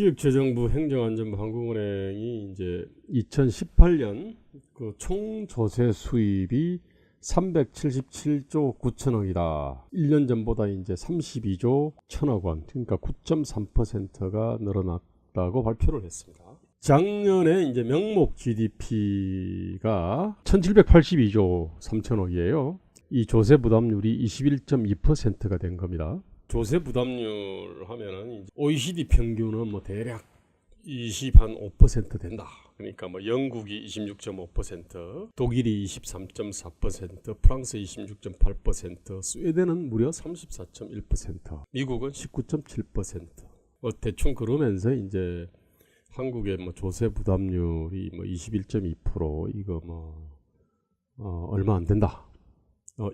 기획재정부 행정안전부 한국은행이 이제 2018년 그 총 조세 수입이 377조 9천억이다. 1년 전보다 이제 32조 1천억 원, 그러니까 9.3%가 늘어났다고 발표를 했습니다. 작년에 이제 명목 GDP가 1782조 3천억이에요. 이 조세 부담률이 21.2%가 된 겁니다. 조세 부담률 하면은 OECD 평균은 뭐 대략 25% 된다. 그러니까 뭐 영국이 26.5%, 독일이 23.4%, 프랑스 26.8%, 스웨덴은 무려 34.1%, 미국은 19.7%. 뭐 대충 그러면서 이제 한국의 뭐 조세 부담률이 뭐 21.2% 이거 뭐 얼마 안 된다.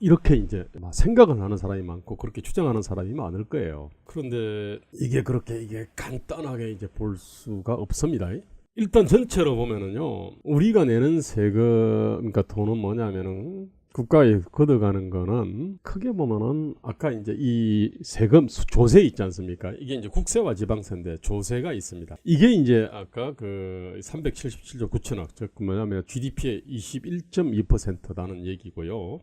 이렇게 이제 생각을 하는 사람이 많고 그렇게 추정하는 사람이 많을 거예요. 그런데 이게 그렇게 간단하게 이제 볼 수가 없습니다. 일단 전체로 보면은요, 우리가 내는 세금, 그러니까 돈은 뭐냐면은 국가에 걷어가는 거는 크게 보면은 아까 이제 이 세금 조세 있지 않습니까? 이게 이제 국세와 지방세인데 조세가 있습니다. 이게 이제 아까 그 377조 9천억, 즉 뭐냐면 GDP의 21.2%라는 얘기고요.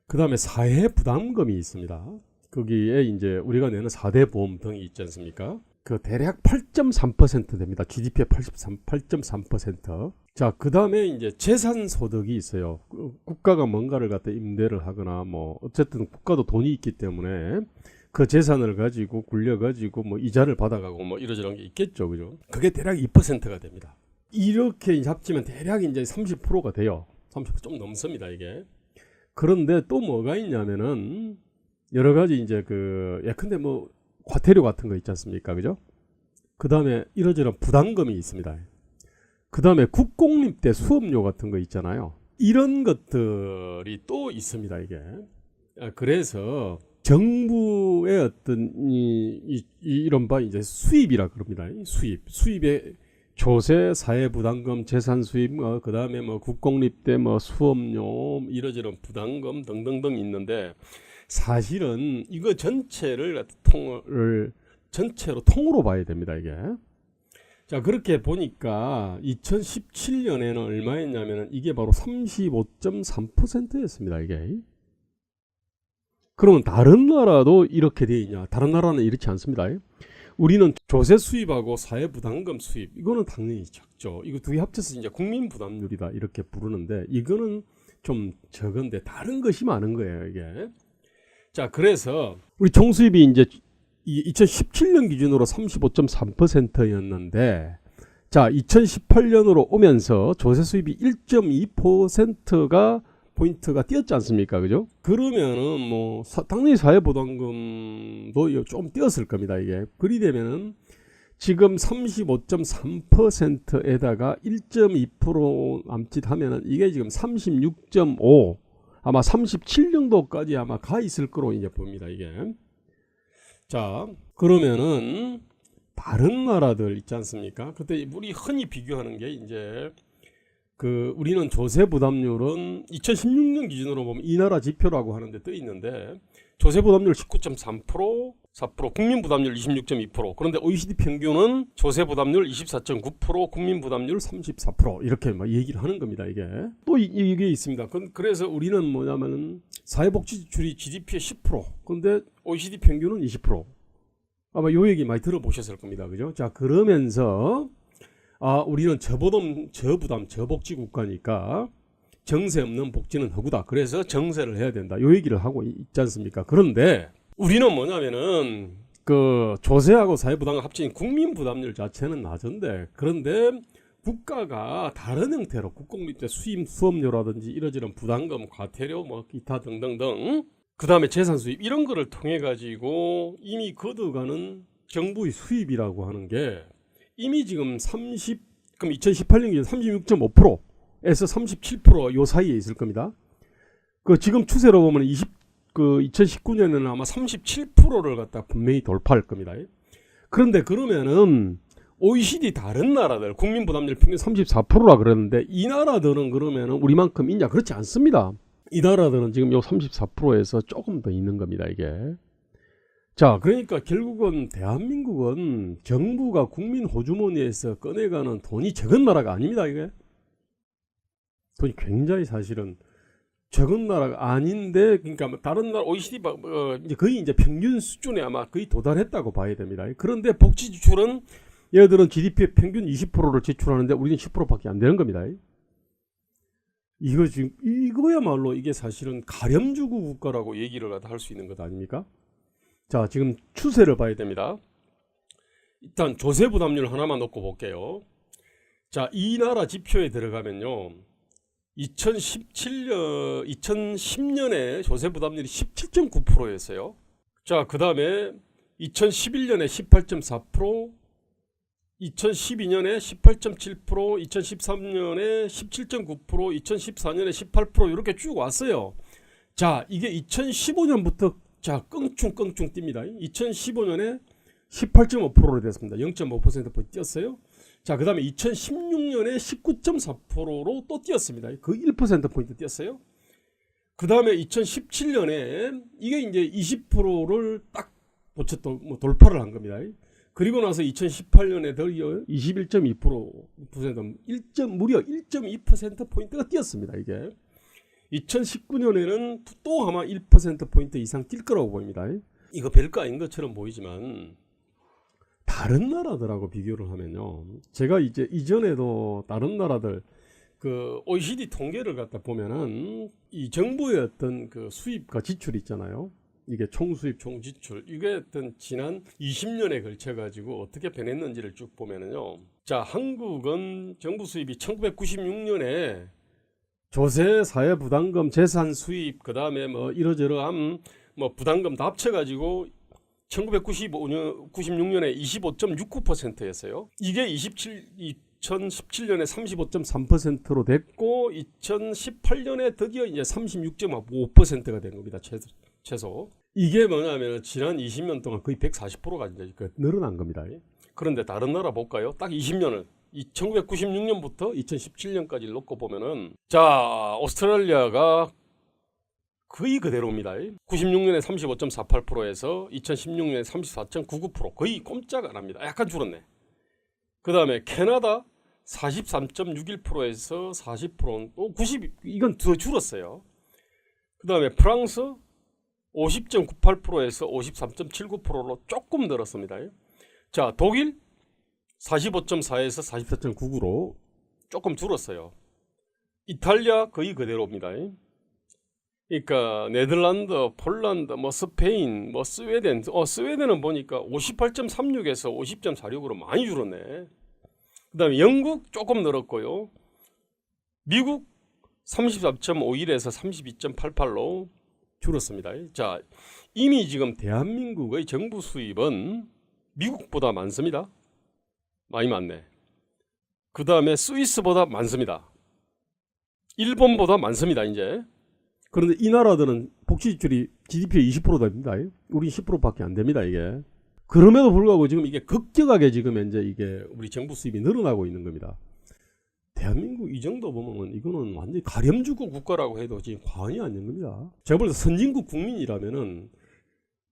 그 다음에 사회 부담금이 있습니다. 거기에 이제 우리가 내는 4대 보험 등이 있지 않습니까? 그 대략 8.3% 됩니다. GDP의 8.3%. 자, 그 다음에 이제 재산소득이 있어요. 국가가 뭔가를 갖다 임대를 하거나 뭐 어쨌든 국가도 돈이 있기 때문에 그 재산을 가지고 굴려가지고 뭐 이자를 받아가고 뭐 이러저런 게 있겠죠. 그죠? 그게 대략 2%가 됩니다. 이렇게 합치면 대략 이제 30%가 돼요. 30% 좀 넘습니다, 이게. 그런데 또 뭐가 있냐면은 여러 가지 이제 그 예컨대 뭐 과태료 같은 거 있지 않습니까? 그죠? 그 다음에 이러저런 부담금이 있습니다. 그 다음에 국공립대 수업료 같은 거 있잖아요. 이런 것들이 또 있습니다, 이게. 그래서 정부의 어떤 이른바 이제 수입이라 그럽니다. 수입의 조세, 사회부담금, 재산수입, 그 다음에 뭐 국공립대, 뭐 수업료, 이러저런 부담금 등등등 있는데 사실은 이거 전체를 전체로 통으로 봐야 됩니다, 이게. 자, 그렇게 보니까 2017년에는 얼마였냐면은 이게 바로 35.3%였습니다, 이게. 그러면 다른 나라도 이렇게 되어 있냐? 다른 나라는 이렇지 않습니다. 우리는 조세 수입하고 사회부담금 수입, 이거는 당연히 적죠. 이거 두 개 합쳐서 이제 국민부담률이다 이렇게 부르는데 이거는 좀 적은데 다른 것이 많은 거예요, 이게. 자, 그래서 우리 총수입이 이제 2017년 기준으로 35.3%였는데 자, 2018년으로 오면서 조세 수입이 1.2%가 포인트가 뛰었지 않습니까? 그죠? 그러면은 뭐 당연히 사회부담금도 좀 뛰었을 겁니다, 이게. 그리 되면은 지금 35.3%에다가 1.2% 남짓하면은 이게 지금 36.5, 아마 37 정도까지 아마 가 있을 거로 이제 봅니다, 이게. 자, 그러면은 다른 나라들 있지 않습니까? 그때 우리 흔히 비교하는 게 이제 우리는 조세 부담률은 2016년 기준으로 보면 이 나라 지표라고 하는데 떠 있는데 조세 부담률 19.3%, 4%, 국민 부담률 26.2%. 그런데 OECD 평균은 조세 부담률 24.9%, 국민 부담률 34% 이렇게 막 얘기를 하는 겁니다, 이게. 또 이게 있습니다. 그래서 우리는 뭐냐면은 사회복지 지출이 GDP의 10%. 그런데 OECD 평균은 20%. 아마 요 얘기 많이 들어보셨을 겁니다, 그죠? 자, 그러면서 우리는 저복지 국가니까 정세 없는 복지는 허구다. 그래서 정세를 해야 된다. 요 얘기를 하고 있지 않습니까? 그런데 우리는 뭐냐면은 그 조세하고 사회부담을 합친 국민부담률 자체는 낮은데 그런데 국가가 다른 형태로 국공립대 수업료라든지 이러저런 부담금, 과태료, 뭐 기타 등등등 그 다음에 재산수입 이런 거를 통해 가지고 이미 걷어가는 정부의 수입이라고 하는 게 이미 지금 그럼 2018년 기준 36.5%에서 37% 요 사이에 있을 겁니다. 지금 추세로 보면 2019년에는 아마 37%를 갖다 분명히 돌파할 겁니다. 그런데 그러면은 OECD 다른 나라들 국민부담률 평균 34%라 그러는데 이 나라들은 그러면은 우리만큼 있냐? 그렇지 않습니다. 이 나라들은 지금 요 34%에서 조금 더 있는 겁니다, 이게. 자, 그러니까 결국은 대한민국은 정부가 국민 호주머니에서 꺼내가는 돈이 적은 나라가 아닙니다. 이게 돈이 굉장히 사실은 적은 나라가 아닌데, 그러니까 다른 나라 OECD 이제 거의 이제 평균 수준에 아마 거의 도달했다고 봐야 됩니다. 그런데 복지 지출은 얘들은 GDP의 평균 20%를 지출하는데 우리는 10%밖에 안 되는 겁니다. 이거 지금 이거야말로 이게 사실은 가렴주구 국가라고 얘기를 할 수 있는 것 아닙니까? 자, 지금 추세를 봐야 됩니다. 일단 조세 부담률 하나만 놓고 볼게요. 자, 이 나라 지표에 들어가면요, 2010년에 조세 부담률이 17.9%였어요. 자, 그 다음에 2011년에 18.4%, 2012년에 18.7%, 2013년에 17.9%, 2014년에 18% 이렇게 쭉 왔어요. 자, 이게 2015년부터 자 껑충껑충 뜁니다. 2015년에 18.5%로 됐습니다. 0.5%포인트 뛰었어요. 자, 그 다음에 2016년에 19.4%로 또 뛰었습니다. 거의 1%포인트 뛰었어요. 그 다음에 2017년에 이게 이제 20%를 딱 돌파를 한 겁니다. 그리고 나서 2018년에 드디어 21.2% 무려 1.2%포인트가 뛰었습니다. 이게 2019년에는 또 아마 1%포인트 이상 뛸 거라고 보입니다. 이거 별거 아닌 것처럼 보이지만 다른 나라들하고 비교를 하면요, 제가 이제 이전에도 다른 나라들 그 OECD 통계를 갖다 보면은 이 정부의 어떤 그 수입과 지출 있잖아요. 이게 총수입, 총지출, 이게 어떤 지난 20년에 걸쳐 가지고 어떻게 변했는지를 쭉 보면은요, 자, 한국은 정부 수입이 1996년에 조세, 사회부담금, 재산 수입, 그 다음에 뭐 이러저러한 뭐 부담금 다 합쳐가지고 1996년에 25.69%였어요. 이게 2017년에 35.3%로 됐고 2018년에 드디어 이제 36.5%가 된 겁니다. 최소. 이게 뭐냐면 지난 20년 동안 거의 140%가 이제 늘어난 겁니다. 그런데 다른 나라 볼까요? 딱 20년을 1996년부터 2017년까지 놓고 보면은, 자, 오스트레일리아가 거의 그대로입니다. 96년에 35.48%에서 2016년에 34.99%, 거의 꼼짝 안 합니다. 약간 줄었네. 그 다음에 캐나다 43.61%에서 40%는 또 90, 이건 더 줄었어요. 그 다음에 프랑스 50.98%에서 53.79%로 조금 늘었습니다. 자, 독일 45.4에서 44.99로 조금 줄었어요. 이탈리아 거의 그대로입니다. 그러니까 네덜란드, 폴란드, 뭐 스페인, 뭐 스웨덴, 스웨덴은 보니까 58.36에서 50.46으로 많이 줄었네. 그 다음에 영국 조금 늘었고요. 미국 34.51에서 32.88로 줄었습니다. 자, 이미 지금 대한민국의 정부 수입은 미국보다 많습니다. 많이 많네. 그 다음에 스위스보다 많습니다. 일본보다 많습니다. 이제. 그런데 이 나라들은 복지 지출이 GDP의 20% 됩니다. 우리 10%밖에 안 됩니다. 이게. 그럼에도 불구하고 지금 이게 급격하게 지금 이제 이게 우리 정부 수입이 늘어나고 있는 겁니다. 대한민국 이 정도 보면 이거는 완전히 가렴주구 국가라고 해도 지금 과언이 아닌 겁니다. 제가 볼 때 선진국 국민이라면은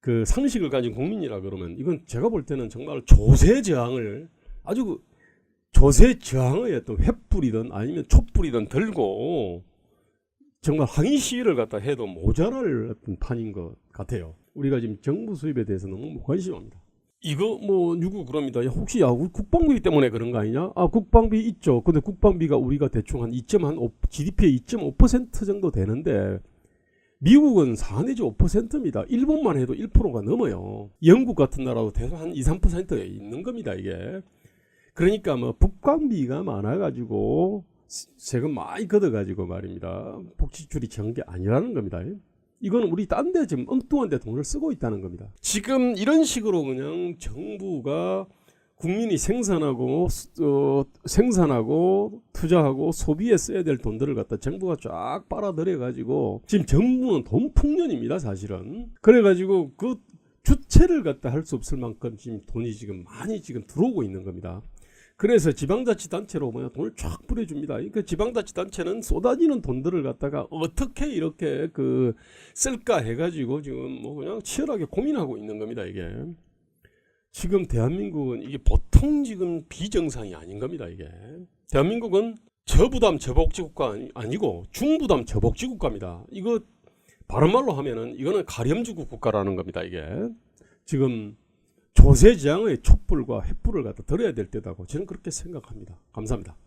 그 상식을 가진 국민이라 그러면 이건 제가 볼 때는 정말 조세 저항을 아주 조세 저항의 어떤 횃불이든 아니면 촛불이든 들고 정말 항의 시위를 갖다 해도 모자랄 어떤 판인 것 같아요. 우리가 지금 정부 수입에 대해서 너무 관심합니다. 이거 뭐 누구 그럽니다. 혹시 국방비 때문에 그런 거 아니냐? 아, 국방비 있죠. 근데 국방비가 우리가 대충 한 GDP의 2.5% 정도 되는데 미국은 4 내지 5%입니다. 일본만 해도 1%가 넘어요. 영국 같은 나라도 대략 한 2, 3%에 있는 겁니다. 이게. 그러니까 뭐 국방비가 많아가지고 세금 많이 걷어가지고 말입니다. 복지출이 적은 게 아니라는 겁니다. 이거는 우리 딴 데 지금 엉뚱한 데 돈을 쓰고 있다는 겁니다. 지금 이런 식으로 그냥 정부가 국민이 생산하고 투자하고 소비에 써야 될 돈들을 갖다 정부가 쫙 빨아들여 가지고 지금 정부는 돈 풍년입니다. 사실은. 그래 가지고 그 주체를 갖다 할 수 없을 만큼 지금 돈이 지금 많이 지금 들어오고 있는 겁니다. 그래서 지방자치단체로 뭐냐 돈을 쫙 뿌려줍니다. 그러니까 지방자치단체는 쏟아지는 돈들을 갖다가 어떻게 이렇게 그 쓸까 해가지고 지금 뭐 그냥 치열하게 고민하고 있는 겁니다. 이게 지금 대한민국은 이게 보통 지금 비정상이 아닌 겁니다. 이게 대한민국은 저부담 저복지국가 아니고 중부담 저복지국가입니다. 이거 바른말로 하면은 이거는 가렴지국 국가라는 겁니다. 이게 지금 조세지향의 촛불과 횃불을 갖다 들어야 될 때다고 저는 그렇게 생각합니다. 감사합니다.